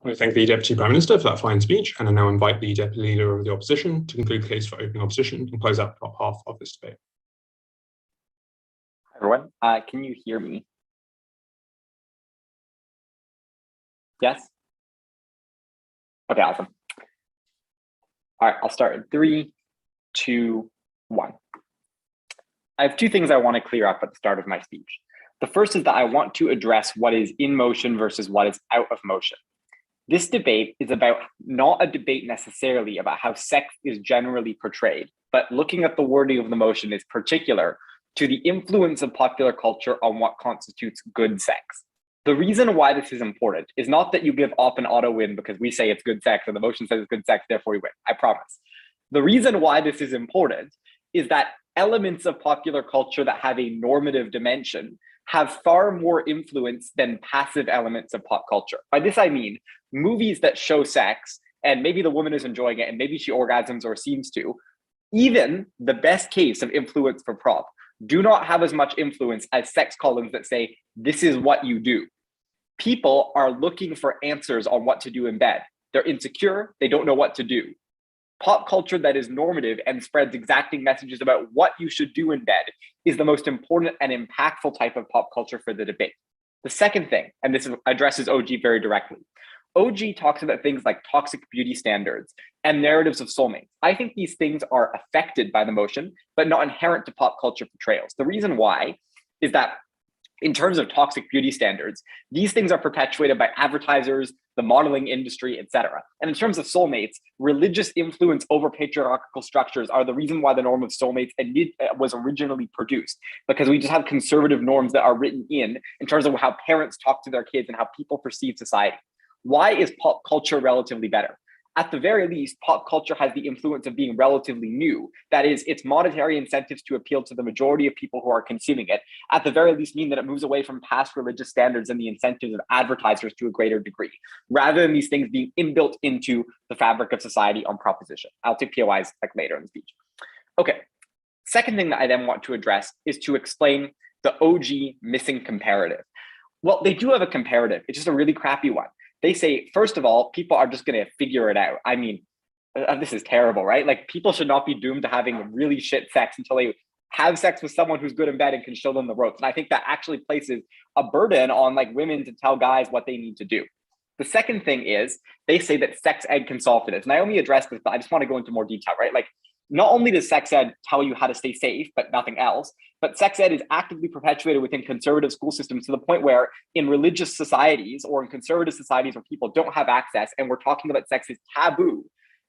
I thank the Deputy Prime Minister for that fine speech, and I now invite the Deputy Leader of the Opposition to conclude the case for opening opposition and close out the top half of this debate. Hi everyone, can you hear me? Yes? Okay, awesome. All right, I'll start in 3, 2, 1. I have two things I want to clear up at the start of my speech. The first is that I want to address what is in motion versus what is out of motion. This debate is about not a debate necessarily about how sex is generally portrayed, but looking at the wording of the motion is particular to the influence of popular culture on what constitutes good sex. The reason why this is important is not that you give op and auto win because we say it's good sex and the motion says it's good sex, therefore we win, I promise. The reason why this is important is that elements of popular culture that have a normative dimension have far more influence than passive elements of pop culture. By this I mean movies that show sex, and maybe the woman is enjoying it and maybe she orgasms or seems to, even the best case of influence for prop, do not have as much influence as sex columns that say, this is what you do. People are looking for answers on what to do in bed. They're insecure, they don't know what to do. Pop culture that is normative and spreads exacting messages about what you should do in bed is the most important and impactful type of pop culture for the debate. The second thing, and this addresses OG very directly, OG talks about things like toxic beauty standards and narratives of soulmates. I think these things are affected by the motion, but not inherent to pop culture portrayals. The reason why is that in terms of toxic beauty standards, these things are perpetuated by advertisers, the modeling industry, etc. And in terms of soulmates, religious influence over patriarchal structures are the reason why the norm of soulmates was originally produced, because we just have conservative norms that are written in terms of how parents talk to their kids and how people perceive society. Why is pop culture relatively better? At the very least, pop culture has the influence of being relatively new. That is, its monetary incentives to appeal to the majority of people who are consuming it, at the very least mean that it moves away from past religious standards and the incentives of advertisers to a greater degree, rather than these things being inbuilt into the fabric of society on proposition. I'll take POIs like later in the speech. Okay, second thing that I then want to address is to explain the OG missing comparative. Well, they do have a comparative, it's just a really crappy one. They say, first of all, people are just going to figure it out. I mean, this is terrible, right? Like, people should not be doomed to having really shit sex until they have sex with someone who's good in bed and can show them the ropes. And I think that actually places a burden on like women to tell guys what they need to do. The second thing is they say that sex ed can solve for this. Naomi addressed this, but I just want to go into more detail, right? Like, not only does sex ed tell you how to stay safe, but nothing else, but sex ed is actively perpetuated within conservative school systems to the point where in religious societies or in conservative societies where people don't have access and we're talking about sex is taboo,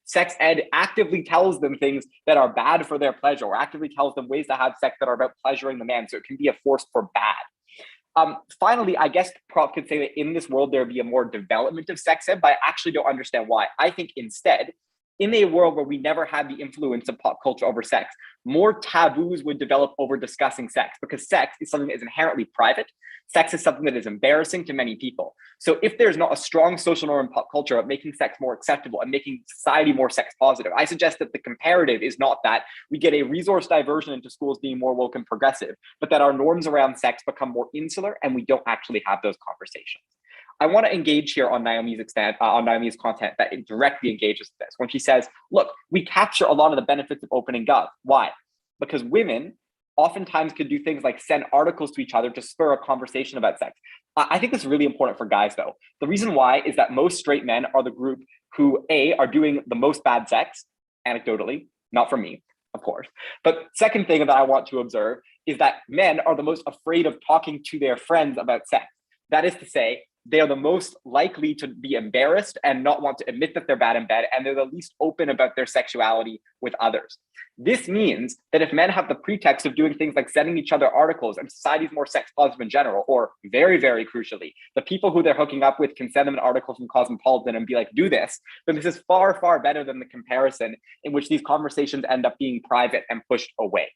sex ed actively tells them things that are bad for their pleasure, or actively tells them ways to have sex that are about pleasuring the man. So it can be a force for bad. Finally, I guess Prop could say that in this world, there would be a more development of sex ed, but I actually don't understand why. I think instead, in a world where we never had the influence of pop culture over sex, more taboos would develop over discussing sex, because sex is something that is inherently private. Sex is something that is embarrassing to many people. So if there's not a strong social norm in pop culture of making sex more acceptable and making society more sex positive, I suggest that the comparative is not that we get a resource diversion into schools being more woke and progressive, but that our norms around sex become more insular and we don't actually have those conversations. I want to engage here on Naomi's content that it directly engages with this. When she says, look, we capture a lot of the benefits of open and gov. Why? Because women oftentimes could do things like send articles to each other to spur a conversation about sex. I think this is really important for guys though. The reason why is that most straight men are the group who are doing the most bad sex, anecdotally, not from me, of course. But second thing that I want to observe is that men are the most afraid of talking to their friends about sex. That is to say, they are the most likely to be embarrassed and not want to admit that they're bad in bed, and they're the least open about their sexuality with others. This means that if men have the pretext of doing things like sending each other articles and society's more sex positive in general, or very, very crucially, the people who they're hooking up with can send them an article from Cosmopolitan and be like, do this, then this is far, far better than the comparison in which these conversations end up being private and pushed away.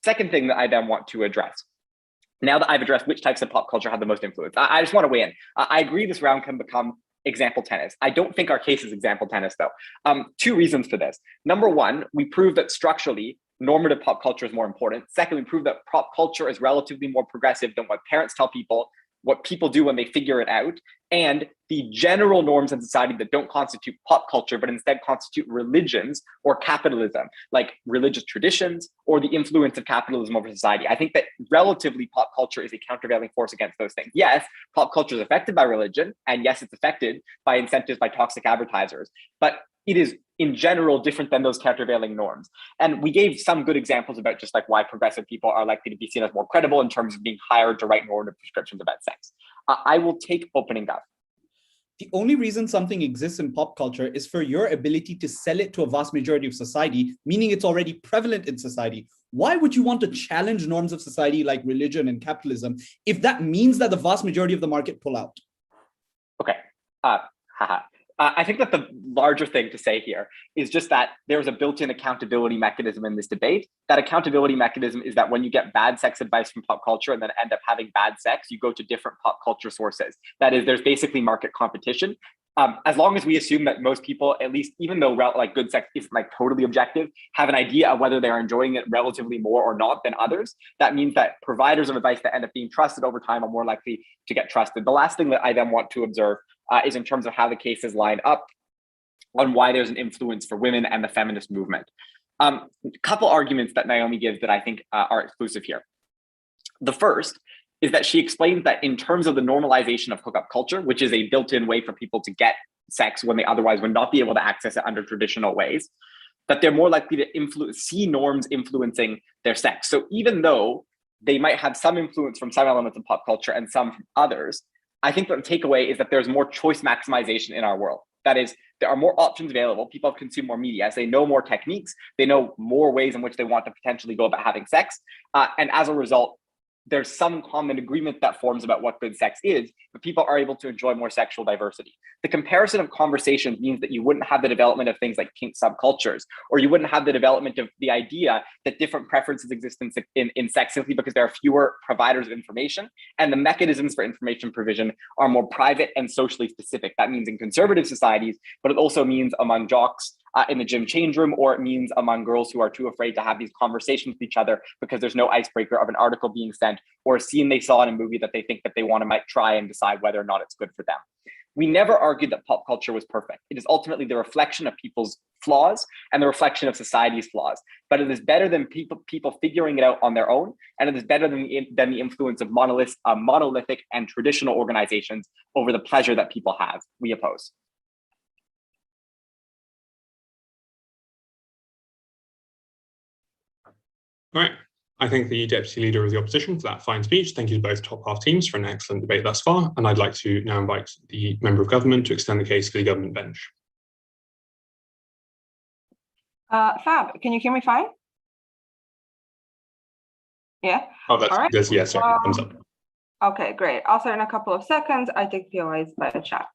Second thing that I then want to address, now that I've addressed which types of pop culture have the most influence, I just want to weigh in. I agree this round can become example tennis. I don't think our case is example tennis though. Two reasons for this. Number one, we prove that structurally, normative pop culture is more important. Second, we prove that pop culture is relatively more progressive than what parents tell people, what people do when they figure it out, and the general norms in society that don't constitute pop culture, but instead constitute religions or capitalism, like religious traditions or the influence of capitalism over society. I think that relatively pop culture is a countervailing force against those things. Yes, pop culture is affected by religion, and yes, it's affected by incentives by toxic advertisers, but it is in general different than those countervailing norms. And we gave some good examples about just like why progressive people are likely to be seen as more credible in terms of being hired to write normative prescriptions about sex. I will take opening up. The only reason something exists in pop culture is for your ability to sell it to a vast majority of society, meaning it's already prevalent in society. Why would you want to challenge norms of society like religion and capitalism if that means that the vast majority of the market pull out? Okay. I think that the larger thing to say here is just that there's a built-in accountability mechanism in this debate. That accountability mechanism is that when you get bad sex advice from pop culture and then end up having bad sex, you go to different pop culture sources. That is, there's basically market competition. As long as we assume that most people, at least even though like good sex isn't like totally objective, have an idea of whether they're enjoying it relatively more or not than others, that means that providers of advice that end up being trusted over time are more likely to get trusted. The last thing that I then want to observe is in terms of how the cases line up on why there's an influence for women and the feminist movement. A couple arguments that Naomi gives that I think are exclusive here. The first is that she explains that in terms of the normalization of hookup culture, which is a built-in way for people to get sex when they otherwise would not be able to access it under traditional ways, that they're more likely to see norms influencing their sex. So even though they might have some influence from some elements of pop culture and some from others, I think that the takeaway is that there's more choice maximization in our world. That is, there are more options available. People consume more media. As they know more techniques, they know more ways in which they want to potentially go about having sex. And as a result, there's some common agreement that forms about what good sex is, but people are able to enjoy more sexual diversity. The comparison of conversations means that you wouldn't have the development of things like kink subcultures, or you wouldn't have the development of the idea that different preferences exist in sex simply because there are fewer providers of information, and the mechanisms for information provision are more private and socially specific. That means in conservative societies, but it also means among jocks in the gym change room, or it means among girls who are too afraid to have these conversations with each other because there's no icebreaker of an article being sent or a scene they saw in a movie that they think that they might try and decide whether or not it's good for them. We never argued that pop culture was perfect. It is ultimately the reflection of people's flaws and the reflection of society's flaws. But it is better than people figuring it out on their own, and it is better than the influence of monolithic and traditional organizations over the pleasure that people have. We oppose. All right. I thank the Deputy Leader of the Opposition for that fine speech. Thank you to both top half teams for an excellent debate thus far. And I'd like to now invite the Member of Government to extend the case to the government bench. Fab, can you hear me fine? Yeah. Oh, that's yes, sorry, thumbs up. Okay, great. I'll start in a couple of seconds. I take POIs by the chat.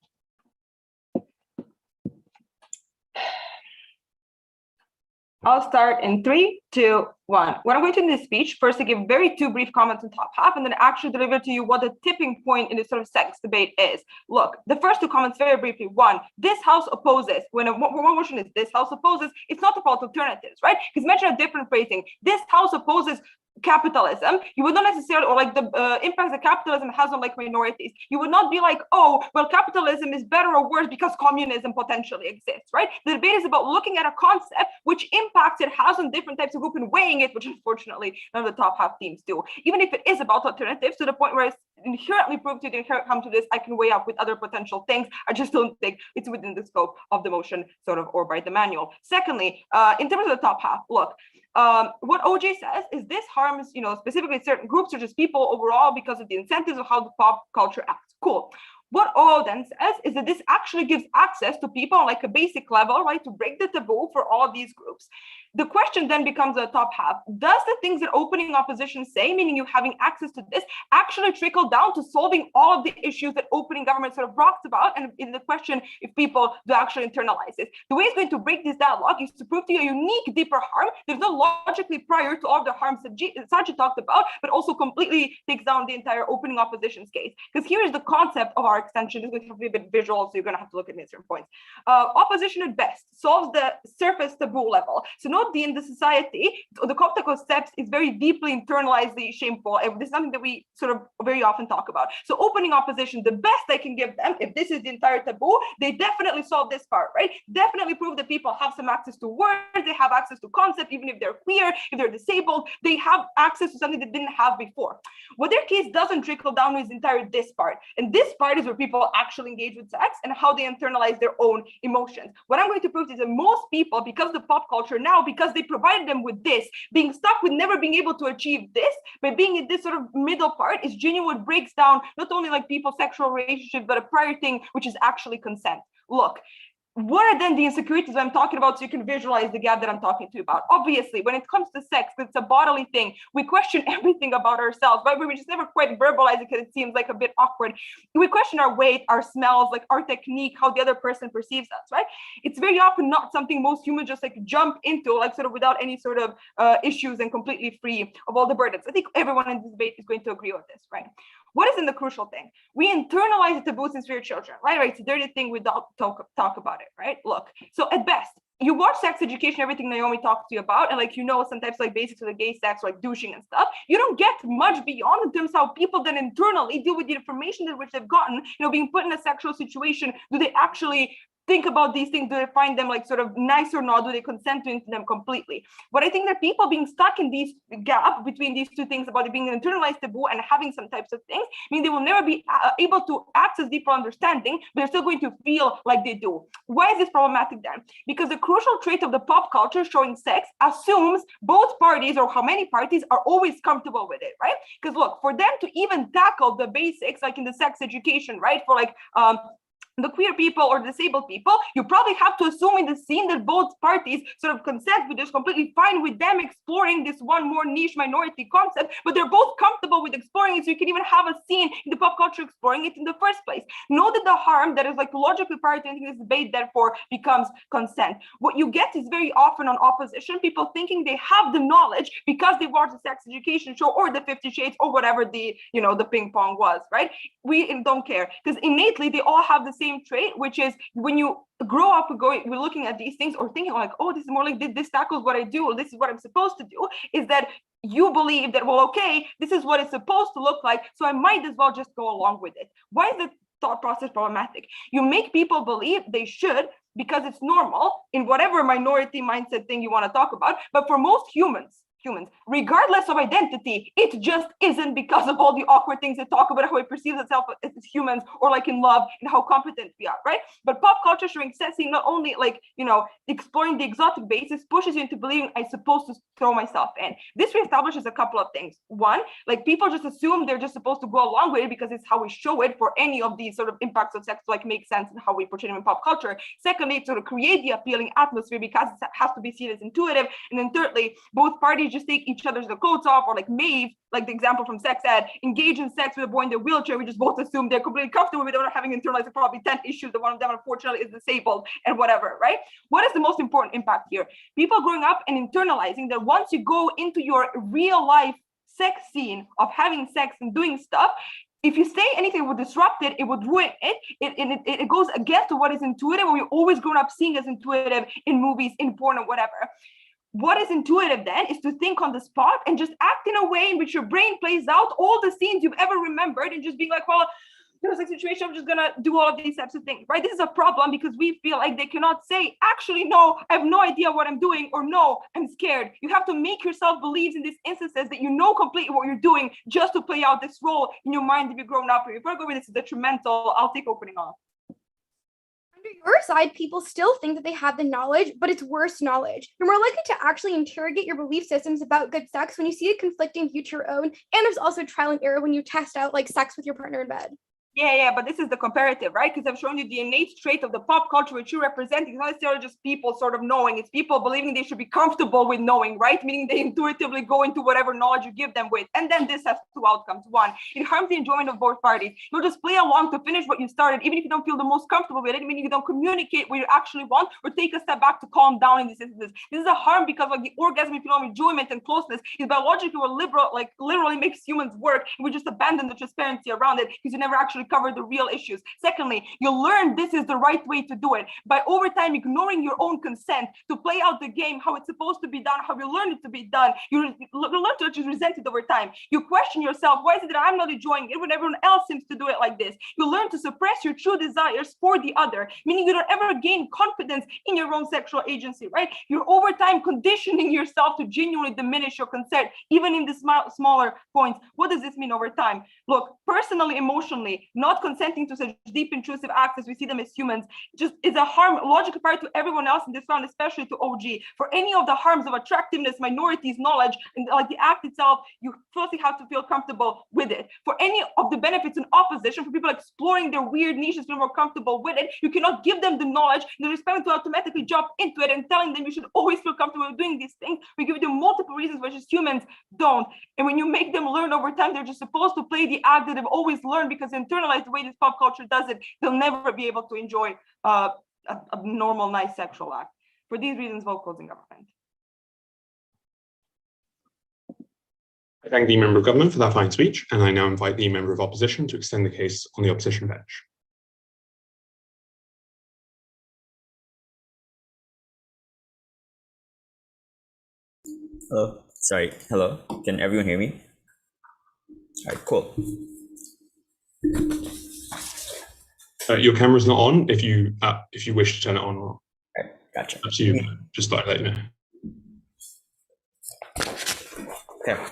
I'll start in 3, 2, 1. When I'm going to end this speech, first I give two brief comments on top half, and then actually deliver to you what the tipping point in this sort of sex debate is. Look, the first two comments very briefly. One, this house opposes, when one motion is this house opposes, it's not about alternatives, right? Because mention a different phrasing. This house opposes capitalism. You would not necessarily, or like the impacts that capitalism has on like minorities. You would not be like, oh, well, capitalism is better or worse because communism potentially exists, right? The debate is about looking at a concept, which impacts it has on different types of group and weighing it, which unfortunately none of the top half teams do. Even if it is about alternatives, to the point where it's inherently proved to come to this, I can weigh up with other potential things. I just don't think it's within the scope of the motion, sort of, or by the manual. Secondly, in terms of the top half, look, what OJ says is this harms, specifically certain groups or just people overall because of the incentives of how the pop culture acts. Cool. What OO then says is that this actually gives access to people on like a basic level, right, to break the taboo for all these groups. The question then becomes the top half. Does the things that opening opposition say, meaning you having access to this, actually trickle down to solving all of the issues that opening government sort of rocks about? And in the question, if people do actually internalize this, the way it's going to break this dialogue is to prove to you a unique, deeper harm. There's no logically prior to all of the harms that Saji talked about, but also completely takes down the entire opening opposition's case. Because here is the concept of our extension. This is going to be a bit visual, so you're going to have to look at certain points. Opposition at best solves the surface taboo level. So note in the society, the Coptical steps is very deeply internalizedly shameful. And this is something that we sort of very often talk about. So opening opposition, the best I can give them, if this is the entire taboo, they definitely solve this part, right? Definitely prove that people have some access to words, they have access to concepts, even if they're queer, if they're disabled, they have access to something they didn't have before. What their case doesn't trickle down is entire this part. And this part is where people actually engage with sex and how they internalize their own emotions. What I'm going to prove is that most people, because of the pop culture now, because they provided them with this, being stuck with never being able to achieve this, but being in this sort of middle part is genuine, breaks down not only like people's sexual relationships, but a prior thing, which is actually consent. Look, what are then the insecurities I'm talking about, so you can visualize the gap that I'm talking to you about? Obviously, when it comes to sex, it's a bodily thing. We question everything about ourselves, but we just never quite verbalize it because it seems like a bit awkward. We question our weight, our smells, like our technique, how the other person perceives us, right? It's very often not something most humans just like jump into, like sort of without any sort of issues and completely free of all the burdens. I think everyone in this debate is going to agree with this, right? What is in the crucial thing? We internalize the taboo since we were children, right? It's a dirty thing we don't talk about it, right? Look, so at best, you watch sex education, everything Naomi talked to you about, and like, you know, sometimes like basics of the gay sex, like douching and stuff. You don't get much beyond in terms of how people then internally deal with the information that which they've gotten, you know, being put in a sexual situation. Do they actually think about these things? Do they find them like sort of nice or not? Do they consent to them completely? But I think that people being stuck in these gap between these two things about it being an internalized taboo and having some types of things, I mean, they will never be able to access deeper understanding, but they're still going to feel like they do. Why is this problematic then? Because the crucial trait of the pop culture showing sex assumes both parties, or how many parties, are always comfortable with it, right? Because look, for them to even tackle the basics, like in the sex education, right? For like, the queer people or disabled people, you probably have to assume in the scene that both parties sort of consent, which is completely fine with them exploring this one more niche minority concept, but they're both comfortable with exploring it, so you can even have a scene in the pop culture exploring it in the first place. Know that the harm that is like logically prior to anything this debate therefore becomes consent. What you get is very often on opposition, people thinking they have the knowledge because they watched the sex education show or the 50 Shades or whatever the, you know, the ping pong was, right? We don't care, because innately they all have the same trait, which is when you grow up we're looking at these things or thinking like, oh, this is more like this tackles what I do, or this is what I'm supposed to do, is that you believe that, well, okay, this is what it's supposed to look like, so I might as well just go along with it. Why is the thought process problematic? You make people believe they should because it's normal in whatever minority mindset thing you want to talk about, but for most humans, regardless of identity, it just isn't, because of all the awkward things that talk about how it perceives itself as humans, or like in love and how competent we are, right? But pop culture showing sexing not only like, you know, exploring the exotic basis, pushes you into believing I'm supposed to throw myself in. This reestablishes a couple of things. One, like people just assume they're just supposed to go along with it because it's how we show it for any of these sort of impacts of sex to like make sense in how we portray them in pop culture. Secondly, to create the appealing atmosphere because it has to be seen as intuitive. And then thirdly, both parties just take each other's coats off, or like Maeve, like the example from sex ed, engage in sex with a boy in their wheelchair. We just both assume they're completely comfortable with it without having internalized probably 10 issues that one of them unfortunately is disabled and whatever, right? What is the most important impact here? People growing up and internalizing that once you go into your real life sex scene of having sex and doing stuff, if you say anything that would disrupt it, it would ruin it. It goes against what is intuitive, what we've always grown up seeing as intuitive in movies, in porn, or whatever. What is intuitive then is to think on the spot and just act in a way in which your brain plays out all the scenes you've ever remembered, and just being like, well, there's a situation, I'm just gonna do all of these types of things, right? This is a problem because we feel like they cannot say, actually, no, I have no idea what I'm doing, or no, I'm scared. You have to make yourself believe in these instances that you know completely what you're doing just to play out this role in your mind if you've grown up. If we're going, this is detrimental, I'll take opening off. Your side, people still think that they have the knowledge, but it's worse knowledge. You're more likely to actually interrogate your belief systems about good sex when you see a conflicting view to your own, and there's also trial and error when you test out like sex with your partner in bed. Yeah, but this is the comparative, right? Because I've shown you the innate trait of the pop culture which you're representing. It's not necessarily just people sort of knowing, it's people believing they should be comfortable with knowing, right? Meaning they intuitively go into whatever knowledge you give them with. And then this has two outcomes. One, it harms the enjoyment of both parties. You'll just play along to finish what you started, even if you don't feel the most comfortable with it, meaning you don't communicate what you actually want, or take a step back to calm down in these instances. This is a harm because like the orgasm, if you know, enjoyment and closeness is biologically or liberal, like literally makes humans work. And we just abandon the transparency around it because you never actually recover the real issues. Secondly, you learn this is the right way to do it by over time ignoring your own consent to play out the game how it's supposed to be done, how you learn it to be done. You learn to just resent it over time. You question yourself, why is it that I'm not enjoying it when everyone else seems to do it like this? You learn to suppress your true desires for the other, meaning you don't ever gain confidence in your own sexual agency, right? You're over time conditioning yourself to genuinely diminish your consent, even in the smaller points. What does this mean over time? Look, personally, emotionally, not consenting to such deep intrusive acts as we see them as humans just is a harm, logical part to everyone else in this round, especially to OG. For any of the harms of attractiveness, minorities, knowledge, and like the act itself, you firstly have to feel comfortable with it. For any of the benefits in opposition, for people exploring their weird niches, feel more comfortable with it, you cannot give them the knowledge and respect to automatically jump into it and telling them you should always feel comfortable with doing these things. We give them multiple reasons why just humans don't. And when you make them learn over time, they're just supposed to play the act that they've always learned because internalized the way this pop culture does it, they'll never be able to enjoy a normal, nice sexual act. For these reasons, vote closing government. I thank the member of government for that fine speech, and I now invite the member of opposition to extend the case on the opposition bench. Hello, sorry, hello, can everyone hear me? All right, cool. Your camera's not on if you wish to turn it on or not. All right, gotcha. Up to you, just thought I'd let you know. Okay,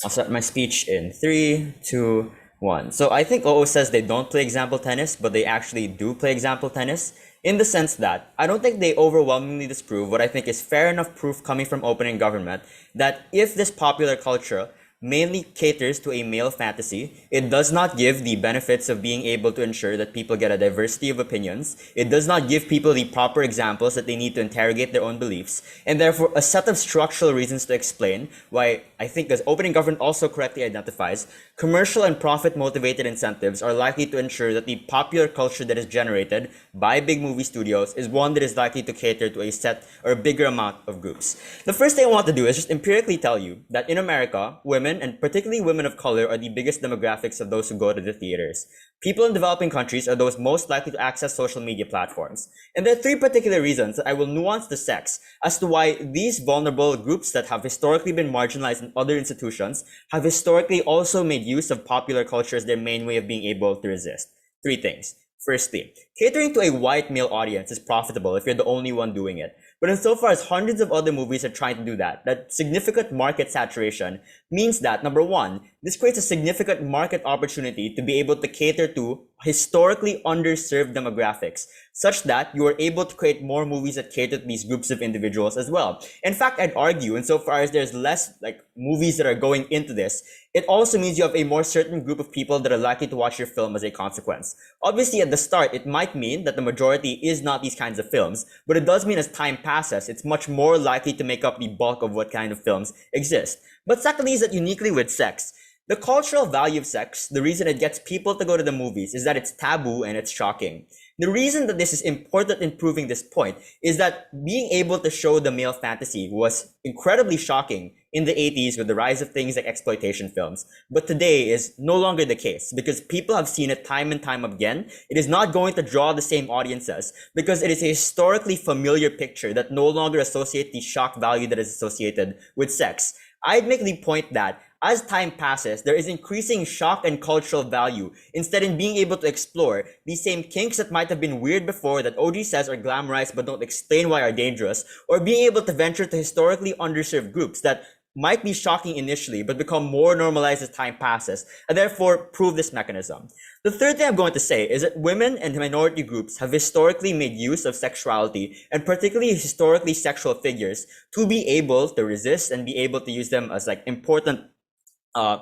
I'll start my speech in 3, 2, 1. So I think OO says they don't play example tennis, but they actually do play example tennis, in the sense that I don't think they overwhelmingly disprove what I think is fair enough proof coming from opening government that if this popular culture mainly caters to a male fantasy, it does not give the benefits of being able to ensure that people get a diversity of opinions. It does not give people the proper examples that they need to interrogate their own beliefs, and therefore a set of structural reasons to explain why I think, as opening government also correctly identifies, commercial and profit motivated incentives are likely to ensure that the popular culture that is generated by big movie studios is one that is likely to cater to a set or a bigger amount of groups. The first thing I want to do is just empirically tell you that in America, women, and particularly women of color, are the biggest demographics of those who go to the theaters. People in developing countries are those most likely to access social media platforms. And there are 3 particular reasons that I will nuance the sex as to why these vulnerable groups that have historically been marginalized in other institutions have historically also made use of popular culture as their main way of being able to resist. 3 things. Firstly, catering to a white male audience is profitable if you're the only one doing it. But insofar as hundreds of other movies are trying to do that significant market saturation means that, number one, this creates a significant market opportunity to be able to cater to historically underserved demographics, such that you are able to create more movies that cater to these groups of individuals as well. In fact, I'd argue, insofar as there's less movies that are going into this, it also means you have a more certain group of people that are likely to watch your film as a consequence. Obviously, at the start, it might mean that the majority is not these kinds of films, but it does mean as time passes, it's much more likely to make up the bulk of what kind of films exist. But secondly, is that uniquely with sex, the cultural value of sex, the reason it gets people to go to the movies is that it's taboo and it's shocking. The reason that this is important in proving this point is that being able to show the male fantasy was incredibly shocking in the 80s with the rise of things like exploitation films. But today is no longer the case because people have seen it time and time again. It is not going to draw the same audiences because it is a historically familiar picture that no longer associates the shock value that is associated with sex. I'd make the point that as time passes, there is increasing shock and cultural value instead in being able to explore these same kinks that might have been weird before that OG says are glamorized but don't explain why are dangerous, or being able to venture to historically underserved groups that might be shocking initially but become more normalized as time passes, and therefore prove this mechanism. The third thing I'm going to say is that women and minority groups have historically made use of sexuality, and particularly historically sexual figures, to be able to resist and be able to use them as important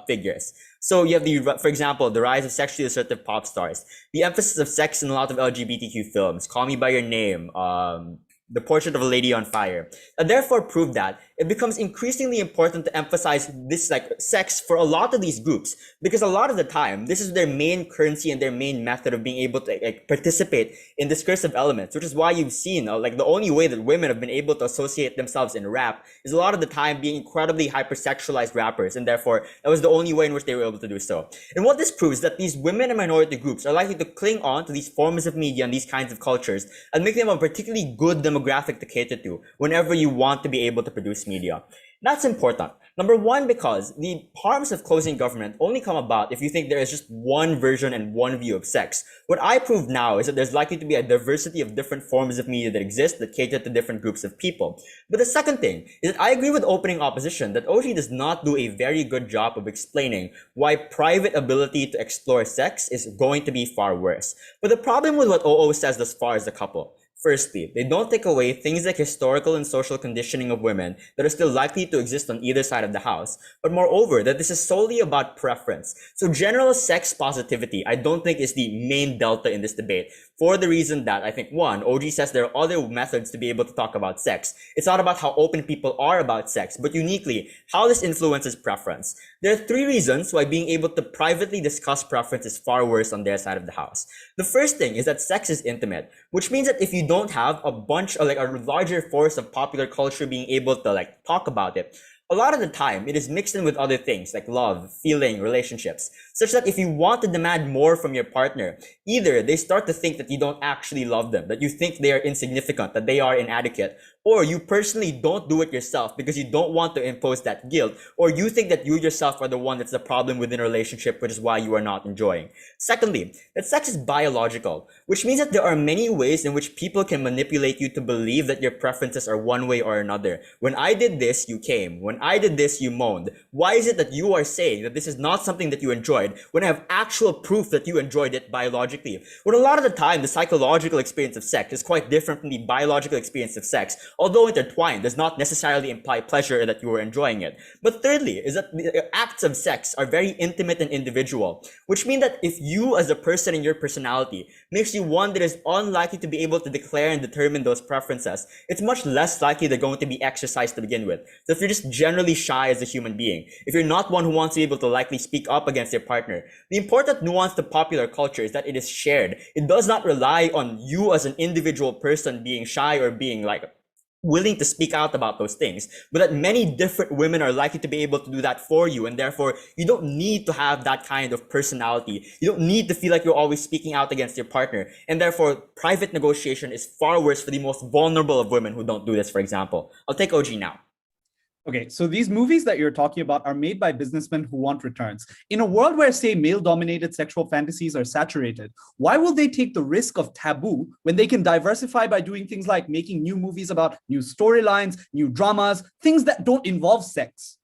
figures. So you have for example, the rise of sexually assertive pop stars, the emphasis of sex in a lot of LGBTQ films, Call Me by Your Name, the portrait of a lady on fire, and therefore prove that it becomes increasingly important to emphasize this like sex for a lot of these groups, because a lot of the time this is their main currency and their main method of being able to like participate in discursive elements, which is why you've seen like the only way that women have been able to associate themselves in rap is a lot of the time being incredibly hypersexualized rappers, and therefore that was the only way in which they were able to do so. And what this proves that these women and minority groups are likely to cling on to these forms of media and these kinds of cultures and make them a particularly good demographic to cater to whenever you want to be able to produce media. That's important. Number one, because the harms of closing government only come about if you think there is just one version and one view of sex. What I prove now is that there's likely to be a diversity of different forms of media that exist that cater to different groups of people. But the second thing is that I agree with opening opposition that OG does not do a very good job of explaining why private ability to explore sex is going to be far worse. But the problem with what OO says thus far is a couple. Firstly, they don't take away things like historical and social conditioning of women that are still likely to exist on either side of the house, but moreover, that this is solely about preference. So general sex positivity, I don't think is the main delta in this debate, for the reason that I think, one, OG says there are other methods to be able to talk about sex. It's not about how open people are about sex, but uniquely, how this influences preference. There are three reasons why being able to privately discuss preference is far worse on their side of the house. The first thing is that sex is intimate, which means that if you don't have a bunch of like a larger force of popular culture being able to like talk about it, a lot of the time it is mixed in with other things like love, feeling, relationships, such that if you want to demand more from your partner, either they start to think that you don't actually love them, that you think they are insignificant, that they are inadequate, or you personally don't do it yourself because you don't want to impose that guilt, or you think that you yourself are the one that's the problem within a relationship, which is why you are not enjoying. Secondly, that sex is biological, which means that there are many ways in which people can manipulate you to believe that your preferences are one way or another. When I did this, you came. When I did this, you moaned. Why is it that you are saying that this is not something that you enjoyed when I have actual proof that you enjoyed it biologically? When a lot of the time, the psychological experience of sex is quite different from the biological experience of sex, although intertwined, does not necessarily imply pleasure that you were enjoying it. But thirdly, is that the acts of sex are very intimate and individual, which means that if you as a person and your personality makes you one that is unlikely to be able to declare and determine those preferences, it's much less likely they're going to be exercised to begin with. So if you're just generally shy as a human being, if you're not one who wants to be able to likely speak up against your partner, the important nuance to popular culture is that it is shared. It does not rely on you as an individual person being shy or being like willing to speak out about those things, but that many different women are likely to be able to do that for you, and therefore you don't need to have that kind of personality. You don't need to feel like you're always speaking out against your partner, and therefore private negotiation is far worse for the most vulnerable of women who don't do this, for example. I'll take OG now. Okay, so these movies that you're talking about are made by businessmen who want returns. In a world where, say, male-dominated sexual fantasies are saturated, why will they take the risk of taboo when they can diversify by doing things like making new movies about new storylines, new dramas, things that don't involve sex?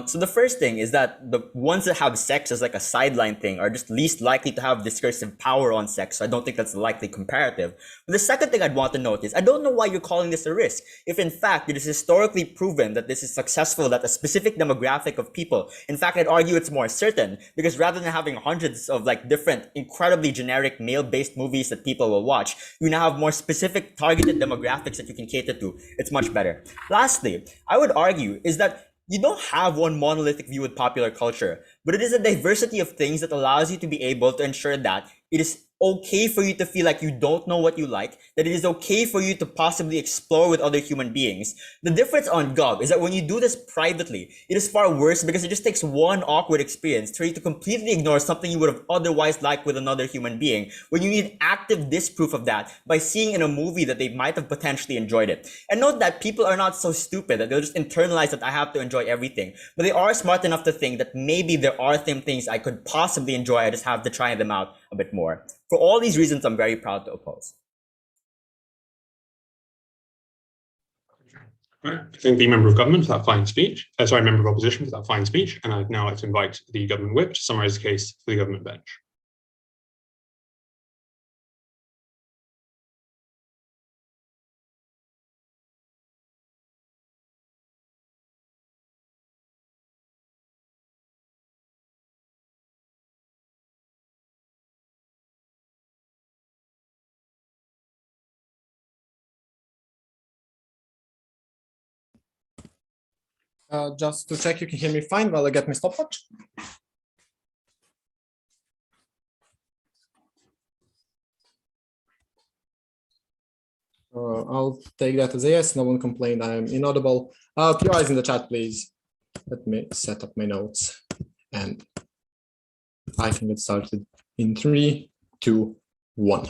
So the first thing is that the ones that have sex as like a sideline thing are just least likely to have discursive power on sex. So I don't think that's a likely comparative. But the second thing I'd want to note is I don't know why you're calling this a risk. If in fact it is historically proven that this is successful, that a specific demographic of people, in fact, I'd argue it's more certain, because rather than having hundreds of like different, incredibly generic male-based movies that people will watch, you now have more specific targeted demographics that you can cater to. It's much better. Lastly, I would argue is that you don't have one monolithic view with popular culture, but it is a diversity of things that allows you to be able to ensure that it is okay for you to feel like you don't know what you like, that it is okay for you to possibly explore with other human beings. The difference on Gov is that when you do this privately, it is far worse because it just takes one awkward experience for you to completely ignore something you would have otherwise liked with another human being, when you need active disproof of that by seeing in a movie that they might have potentially enjoyed it. And note that people are not so stupid that they'll just internalize that I have to enjoy everything, but they are smart enough to think that maybe there are some things I could possibly enjoy, I just have to try them out a bit more. For all these reasons, I'm very proud to oppose. Right. I thank the member of government for that fine speech. Member of opposition for that fine speech. And I'd now like to invite the government whip to summarise the case for the government bench. Just to check you can hear me fine while I get my stopwatch. I'll take that as a yes. No one complained I am inaudible. Your eyes in the chat, please. Let me set up my notes and I can get started in 3, 2, 1.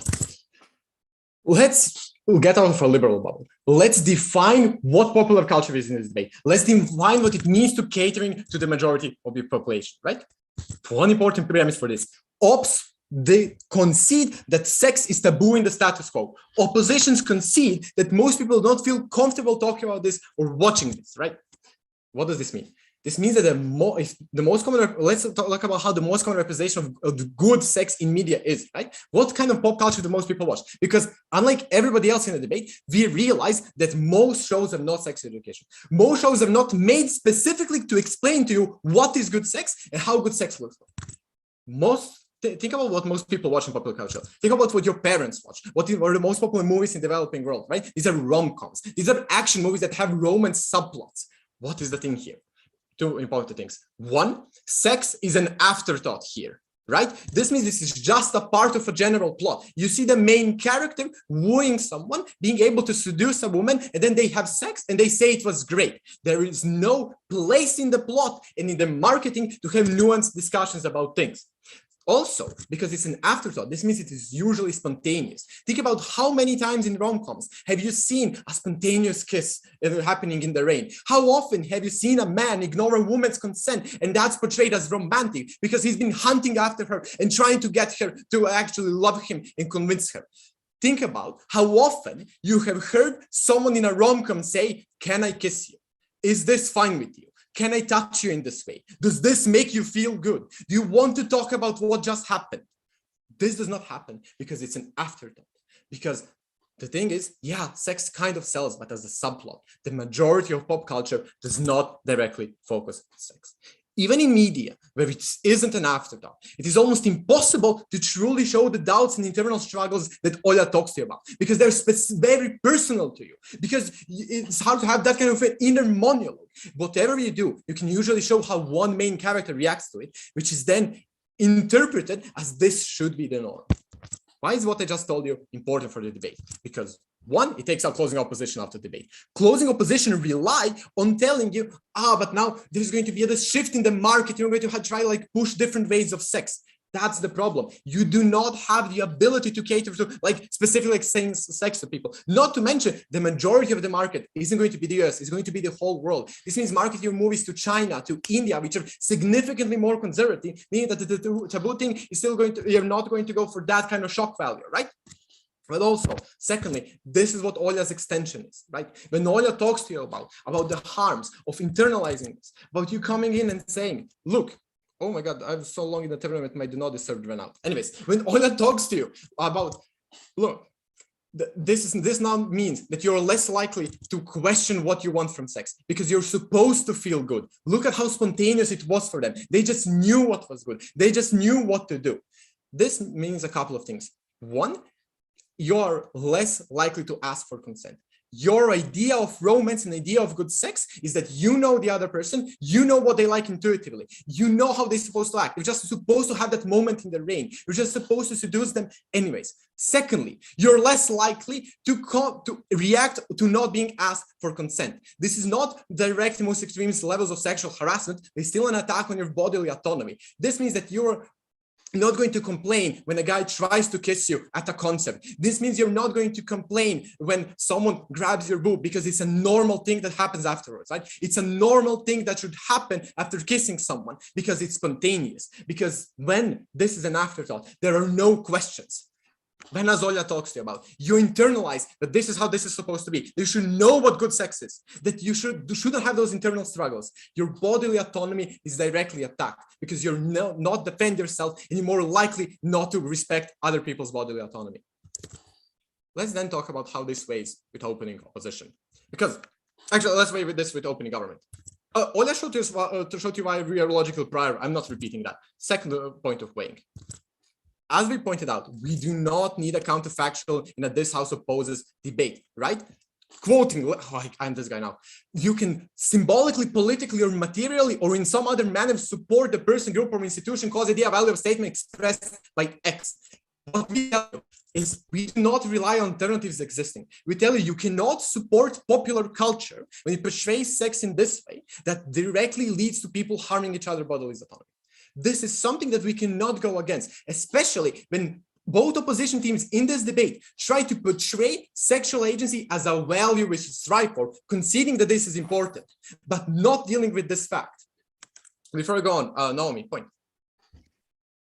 Let's get out of our liberal bubble. Let's define what popular culture is in this debate. Let's define what it means to catering to the majority of the population, right? One important premise for this. Ops, they concede that sex is taboo in the status quo. Oppositions concede that most people don't feel comfortable talking about this or watching this, right? What does this mean? This means that the most common, let's talk about how the most common representation of good sex in media is, right? What kind of pop culture do most people watch? Because unlike everybody else in the debate, we realize that most shows are not sex education. Most shows are not made specifically to explain to you what is good sex and how good sex looks like. Think about what most people watch in popular culture. Think about what your parents watch. What are the most popular movies in the developing world, right? These are rom-coms. These are action movies that have romance subplots. What is the thing here? Two important things. One, sex is an afterthought here, right? This means this is just a part of a general plot. You see the main character wooing someone, being able to seduce a woman, and then they have sex and they say it was great. There is no place in the plot and in the marketing to have nuanced discussions about things. Also, because it's an afterthought, this means it is usually spontaneous. Think about how many times in rom-coms have you seen a spontaneous kiss happening in the rain? How often have you seen a man ignore a woman's consent and that's portrayed as romantic because he's been hunting after her and trying to get her to actually love him and convince her? Think about how often you have heard someone in a rom-com say, "Can I kiss you? Is this fine with you? Can I touch you in this way? Does this make you feel good? Do you want to talk about what just happened?" This does not happen because it's an afterthought. Because the thing is, yeah, sex kind of sells, but as a subplot, the majority of pop culture does not directly focus on sex. Even in media, where it isn't an afterthought, it is almost impossible to truly show the doubts and internal struggles that Olja talks to you about, because they're very personal to you, because it's hard to have that kind of an inner monologue. Whatever you do, you can usually show how one main character reacts to it, which is then interpreted as this should be the norm. Why is what I just told you important for the debate? Because one, it takes out closing opposition after debate. Closing opposition rely on telling you, but now there's going to be a shift in the market. You're going to try like push different ways of sex. That's the problem. You do not have the ability to cater to like specifically like saying sex to people. Not to mention the majority of the market isn't going to be the US, it's going to be the whole world. This means marketing your movies to China, to India, which are significantly more conservative, meaning that the taboo thing is still going to, you're not going to go for that kind of shock value, right? But also, secondly, this is what Olja's extension is, right? When Olja talks to you about the harms of internalizing this, about you coming in and saying, look, oh my God, I'm so long in the tournament, my do not disturb ran out. Anyways, when Olja talks to you about, look, this now means that you're less likely to question what you want from sex because you're supposed to feel good. Look at how spontaneous it was for them. They just knew what was good. They just knew what to do. This means a couple of things. One, you're less likely to ask for consent. Your idea of romance and idea of good sex is that you know the other person, you know what they like intuitively, you know how they're supposed to act. You're just supposed to have that moment in the rain. You're just supposed to seduce them anyways. Secondly, you're less likely to react to not being asked for consent. This is not direct most extreme levels of sexual harassment. It's still an attack on your bodily autonomy. This means that you're not going to complain when a guy tries to kiss you at a concert. This means you're not going to complain when someone grabs your boob because it's a normal thing that happens afterwards, right? It's a normal thing that should happen after kissing someone because it's spontaneous. Because when this is an afterthought, there are no questions. When Olja talks to you about, you internalize that this is how this is supposed to be. You should know what good sex is, that you shouldn't have those internal struggles. Your bodily autonomy is directly attacked because you're not defend yourself and you're more likely not to respect other people's bodily autonomy. Let's then talk about how this weighs with opening opposition. Because actually, let's weigh with this with opening government. Olja showed you why we are logical prior. I'm not repeating that. Second point of weighing. As we pointed out, we do not need a counterfactual in a this house opposes debate, right? quoting, like I'm this guy now, you can symbolically, politically, or materially, or in some other manner support the person, group, or institution, cause, idea, value of statement expressed by X. What we tell you is we do not rely on alternatives existing. We tell you, you cannot support popular culture when it portrays sex in this way that directly leads to people harming each other bodily autonomy. This is something that we cannot go against, especially when both opposition teams in this debate try to portray sexual agency as a value we should strive for, conceding that this is important, but not dealing with this fact. Before we go on, Naomi, point.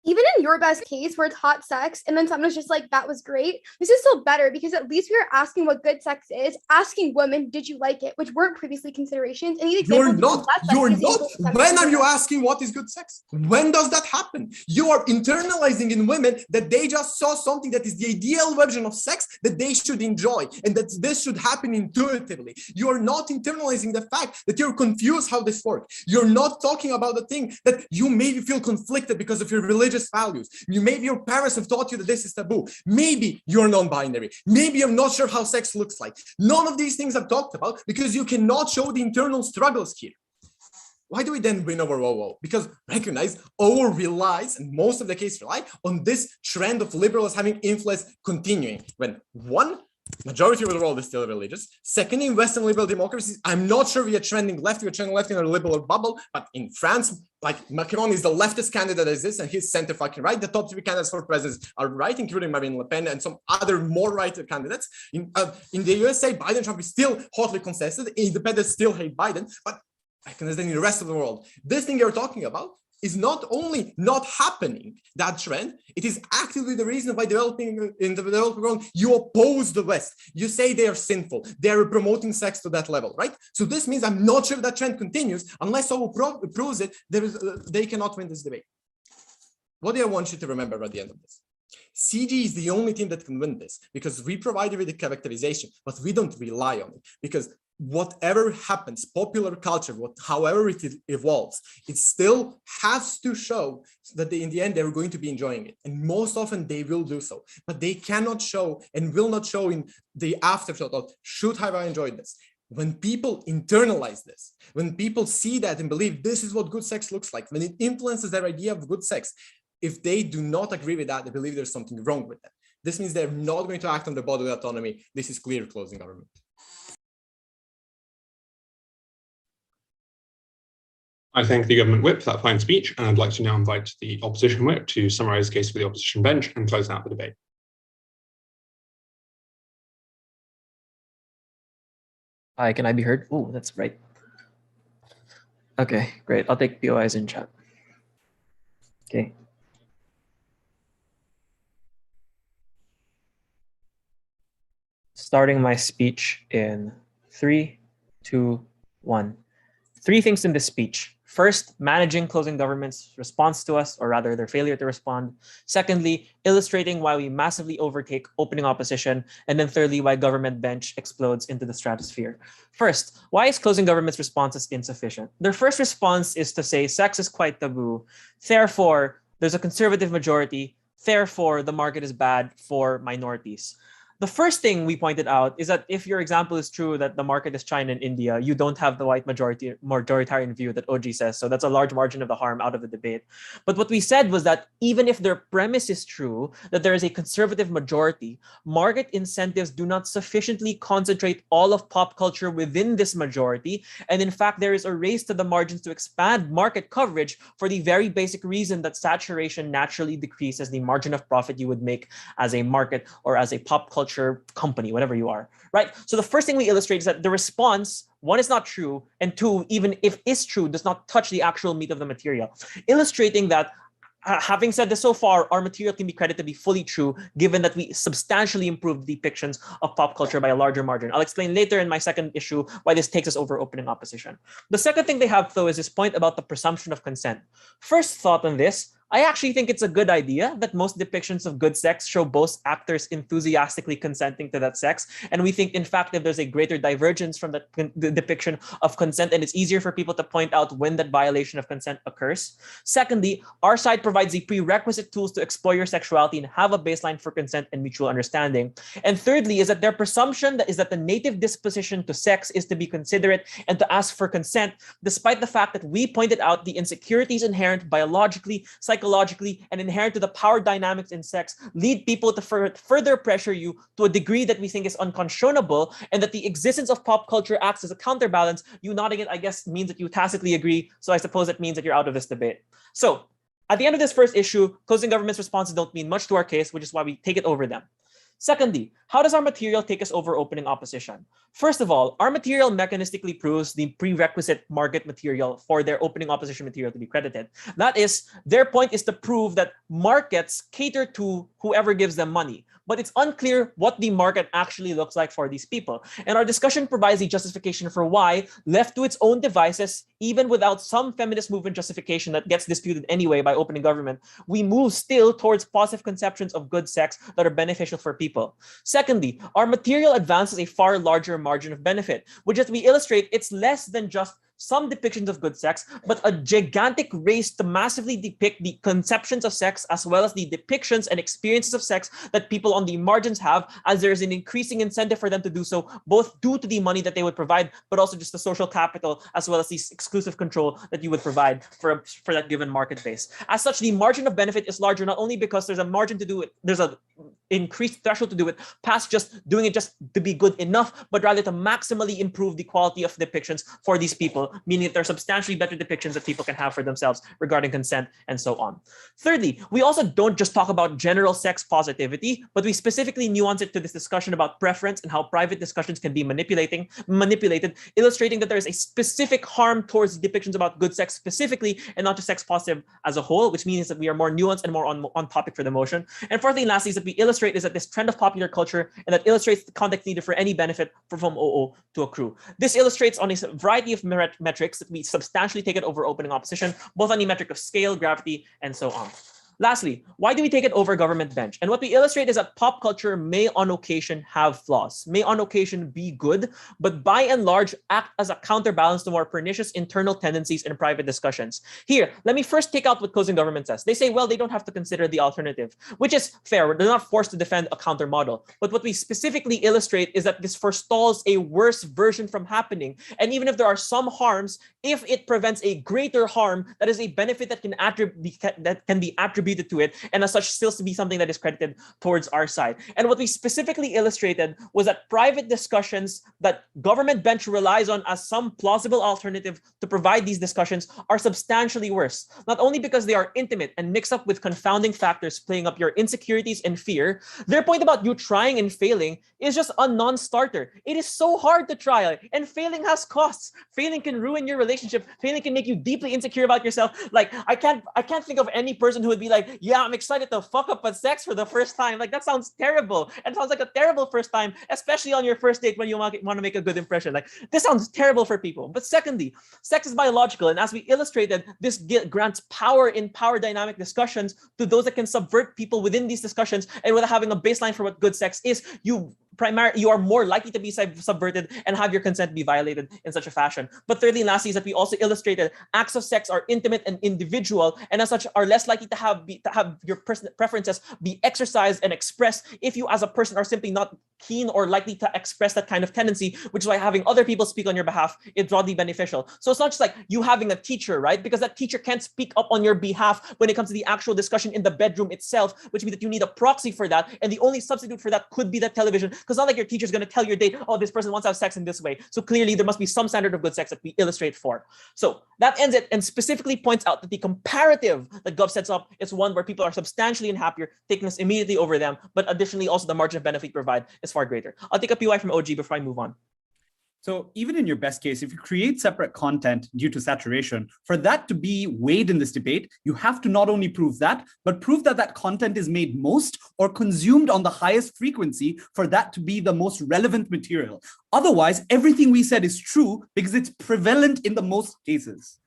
Even in your best case where it's hot sex and then someone's just like, that was great, this is still better because at least we are asking what good sex is, asking women, did you like it, which weren't previously considerations. And You're not. When are you asking what is good sex? When does that happen? You are internalizing in women that they just saw something that is the ideal version of sex that they should enjoy and that this should happen intuitively. You are not internalizing the fact that you're confused how this works. You're not talking about the thing that you maybe feel conflicted because of your religion values. Maybe your parents have taught you that this is taboo. Maybe you're non-binary. Maybe you're not sure how sex looks like. None of these things I've talked about because you cannot show the internal struggles here. Why do we then win over OO? Because recognize OO relies, and most of the case rely, on this trend of liberals having influence continuing. When one, majority of the world is still religious. Second, in Western liberal democracies, I'm not sure we are trending left. We are trending left in a liberal bubble. But in France, like Macron is the leftist candidate that exists, and he's center fucking right. The top three candidates for president are right, including Marine Le Pen and some other more right candidates. In the USA, Biden Trump is still hotly contested. Independents still hate Biden, but in the rest of the world, this thing you're talking about is not only not happening, that trend, it is actively the reason why in the developing world, you oppose the West. You say they are sinful. They are promoting sex to that level, right? So this means I'm not sure that trend continues unless someone proves it, they cannot win this debate. What do I want you to remember at the end of this? CG is the only team that can win this because we provide you with the characterization, but we don't rely on it because whatever happens, popular culture, however it evolves, it still has to show that in the end, they're going to be enjoying it. And most often they will do so, but they cannot show and will not show in the afterthought of, should have I enjoyed this? When people internalize this, when people see that and believe this is what good sex looks like, when it influences their idea of good sex, if they do not agree with that, they believe there's something wrong with that. This means they're not going to act on their bodily autonomy. This is clear closing government. I thank the government whip for that fine speech, and I'd like to now invite the opposition whip to summarize the case for the opposition bench and close out the debate. Hi, can I be heard? Oh, that's right. Okay, great. I'll take POIs in chat. Okay. Starting my speech in 3, 2, 1. 3 things in this speech. First, managing closing government's response to us, or rather their failure to respond. Secondly, illustrating why we massively overtake opening opposition. And then thirdly, why government bench explodes into the stratosphere. First, why is closing government's responses insufficient? Their first response is to say sex is quite taboo. Therefore, there's a conservative majority. Therefore, the market is bad for minorities. The first thing we pointed out is that if your example is true that the market is China and India, you don't have the white majoritarian view that OG says. So that's a large margin of the harm out of the debate. But what we said was that even if their premise is true, that there is a conservative majority, market incentives do not sufficiently concentrate all of pop culture within this majority. And in fact, there is a race to the margins to expand market coverage for the very basic reason that saturation naturally decreases the margin of profit you would make as a market or as a pop culture company, whatever you are, right? So the first thing we illustrate is that the response, one, is not true, and two, even if is true, does not touch the actual meat of the material, illustrating that having said this so far, our material can be credited to be fully true, given that we substantially improved depictions of pop culture by a larger margin. I'll explain later in my second issue why this takes us over opening opposition. The second thing they have, though, is this point about the presumption of consent. First thought on this, I actually think it's a good idea that most depictions of good sex show both actors enthusiastically consenting to that sex. And we think, in fact, if there's a greater divergence from the depiction of consent, and it's easier for people to point out when that violation of consent occurs. Secondly, our side provides the prerequisite tools to explore your sexuality and have a baseline for consent and mutual understanding. And thirdly, is that their presumption is that the native disposition to sex is to be considerate and to ask for consent, despite the fact that we pointed out the insecurities inherent biologically, psychologically, and inherent to the power dynamics in sex lead people to further pressure you to a degree that we think is unconscionable, and that the existence of pop culture acts as a counterbalance. You nodding it, I guess, means that you tacitly agree. So I suppose it means that you're out of this debate. So at the end of this first issue, closing government's responses don't mean much to our case, which is why we take it over them. Secondly, how does our material take us over opening opposition? First of all, our material mechanistically proves the prerequisite market material for their opening opposition material to be credited. That is, their point is to prove that markets cater to whoever gives them money. But it's unclear what the market actually looks like for these people. And our discussion provides the justification for why, left to its own devices, even without some feminist movement justification that gets disputed anyway by opening government, we move still towards positive conceptions of good sex that are beneficial for people. Secondly, our material advances a far larger margin of benefit, which, as we illustrate, it's less than just some depictions of good sex, but a gigantic race to massively depict the conceptions of sex as well as the depictions and experiences of sex that people on the margins have, as there is an increasing incentive for them to do so, both due to the money that they would provide, but also just the social capital, as well as the exclusive control that you would provide for that given market base. As such, the margin of benefit is larger, not only because there's a margin to do it, there's a increased threshold to do it, past just doing it just to be good enough, but rather to maximally improve the quality of depictions for these people, meaning that there are substantially better depictions that people can have for themselves regarding consent and so on. Thirdly, we also don't just talk about general sex positivity, but we specifically nuance it to this discussion about preference and how private discussions can be manipulated, illustrating that there is a specific harm towards depictions about good sex specifically, and not just sex positive as a whole, which means that we are more nuanced and more on topic for the motion. And fourthly and lastly, is that we illustrate is that this trend of popular culture, and that illustrates the context needed for any benefit from OO to accrue. This illustrates on a variety of metrics that we substantially take it over opening opposition, both on the metric of scale, gravity, and so on. Lastly, why do we take it over government bench? And what we illustrate is that pop culture may on occasion have flaws, may on occasion be good, but by and large act as a counterbalance to more pernicious internal tendencies in private discussions. Here, let me first take out what closing government says. They say, well, they don't have to consider the alternative, which is fair. They're not forced to defend a counter model. But what we specifically illustrate is that this forestalls a worse version from happening. And even if there are some harms, if it prevents a greater harm, that is a benefit that can be attributed to it, and as such still to be something that is credited towards our side. And what we specifically illustrated was that private discussions that government bench relies on as some plausible alternative to provide these discussions are substantially worse, not only because they are intimate and mix up with confounding factors playing up your insecurities and fear. Their point about you trying and failing is just a non-starter. It is so hard to try, and failing has costs. Failing can ruin your relationship. Failing can make you deeply insecure about yourself. Like, I can't think of any person who would be like, yeah, I'm excited to fuck up at sex for the first time. Like, that sounds terrible. And it sounds like a terrible first time, especially on your first date when you want to make a good impression. Like, this sounds terrible for people. But secondly, sex is biological. And as we illustrated, this grants power in power dynamic discussions to those that can subvert people within these discussions. And without having a baseline for what good sex is, you are more likely to be subverted and have your consent be violated in such a fashion. But thirdly and lastly is that we also illustrated acts of sex are intimate and individual, and as such are less likely to have your personal preferences be exercised and expressed if you as a person are simply not keen or likely to express that kind of tendency, which is why having other people speak on your behalf is broadly beneficial. So it's not just like you having a teacher, right? Because that teacher can't speak up on your behalf when it comes to the actual discussion in the bedroom itself, which means that you need a proxy for that, and the only substitute for that could be that television. Because not like your teacher's going to tell your date, oh, this person wants to have sex in this way. So clearly there must be some standard of good sex that we illustrate for. So that ends it and specifically points out that the comparative that Gov sets up is one where people are substantially unhappier, taking us immediately over them, but additionally also the margin of benefit provide is far greater. I'll take a PY from OG before I move on. So even in your best case, if you create separate content due to saturation, for that to be weighed in this debate, you have to not only prove that, but prove that that content is made most or consumed on the highest frequency for that to be the most relevant material. Otherwise, everything we said is true because it's prevalent in the most cases.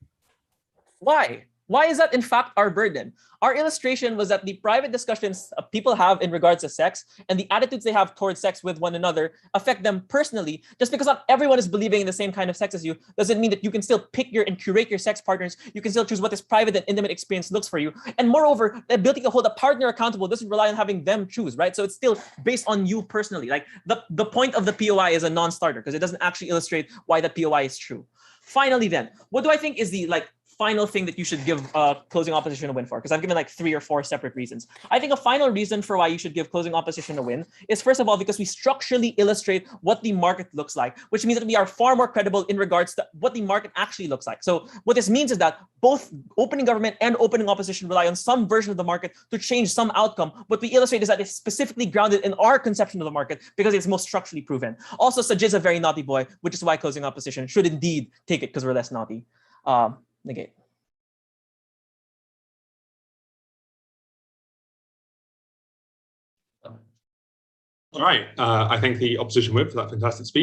Why? Why is that in fact our burden? Our illustration was that the private discussions people have in regards to sex and the attitudes they have towards sex with one another affect them personally. Just because not everyone is believing in the same kind of sex as you doesn't mean that you can still pick and curate your sex partners. You can still choose what this private and intimate experience looks for you. And moreover, the ability to hold a partner accountable doesn't rely on having them choose, right? So it's still based on you personally. Like the point of the POI is a non-starter because it doesn't actually illustrate why the POI is true. Finally, then, what do I think is the final thing that you should give closing opposition a win for? Because I've given 3 or 4 separate reasons. I think a final reason for why you should give closing opposition a win is, first of all, because we structurally illustrate what the market looks like, which means that we are far more credible in regards to what the market actually looks like. So what this means is that both opening government and opening opposition rely on some version of the market to change some outcome. What we illustrate is that it's specifically grounded in our conception of the market because it's most structurally proven. Also, Sajid is a very naughty boy, which is why closing opposition should indeed take it because we're less naughty. Negate. All right. I thank the opposition whip for that fantastic speech.